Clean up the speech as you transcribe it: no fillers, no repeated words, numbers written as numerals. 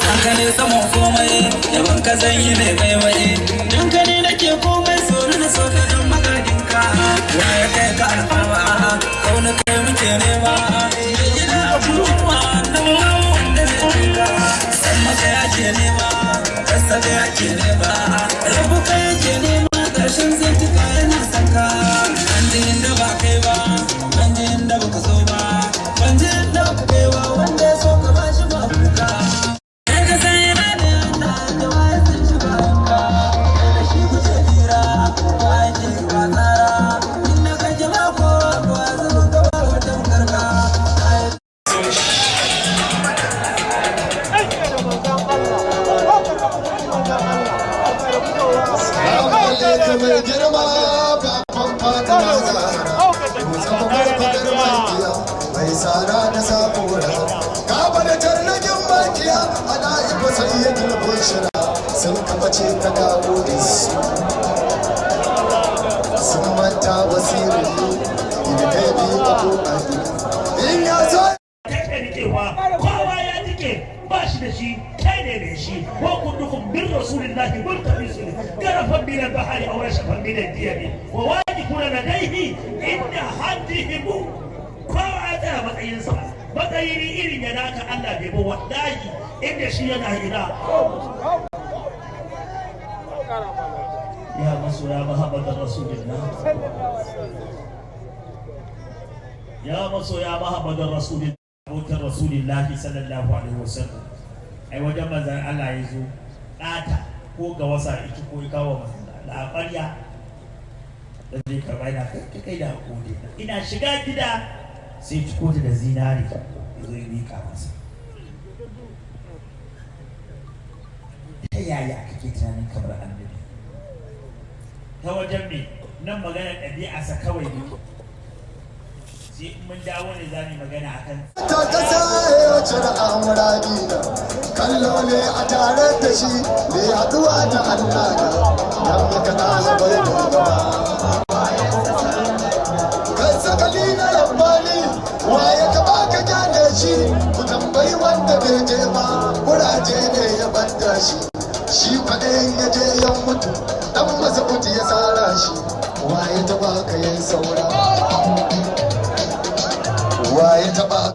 hankali saman komai yaban ka zan yi mai baiwai don ka ne nake komai so na so ka dan magadinka waye kai ka alfarma kauna kai muke nema ina abubuwa na wanda zai cika san maka yake nema kasa da yake nema rabu ka yake nema ƙarshen zai tuka yana saka an ji inda ba kai ba an ji inda ba ka so ba ban ji inda ba kai ba wanda ya so ka ba shi ba kuka kai ka san yana da yana da waye san shi ba ka kai da shi kuce hira waye ke ba tsara inda ka ji ba ko ruwa zubin gaba wajen karka mai girma babban fatima zahara musamman farfadar makiya mai tsara da sabura gaba da tarnakin makiya a da'iba sai ya tilbin shira sun kamace ta dawo da su sun manta basirin ilgai biyu a kokari in ya zo kowa ya tike ba shi da shi kai ne mai shi wa kullukum bir rasulillahi wal qabisul garafan min al bahari aw rashafan min al diyami wa wajibuna ladayhi inda haddihim kowa da matsayinsa matsayin irin ya naka Allah bai ba wallahi inda shi yana ina ya masoya mahabbatar rasulillah ya masoya mahabbatar rasulillah abokin rasulillahi sallallahu alaihi wasallam ai wajen manzan Allah ya zo ɗata ko ga wasa ita ko ya kawo labarya da zai karɓa ina kai da hakuri ina shiga gida sai ciko ta da zinari ya zo ya miƙa masa ta yaya kake tunanin kamar annabi ta wajen me nan maganar ɗabi'arsa kawai ne sai mun dawo ne za mu magana akan ta kasa ya cire amuradi da kallo ne a tare da shi ne haduwa ta Allah da dan maka ɗalibai da gaba kan sakali na rabbani waye ka baka kyale shi ku tambayi wanda bai je ba kuraje ne ya banda shi kwaɗayin ya je ya mutu dan masa mutu ya tsara shi waye ta baka yin saura waye taba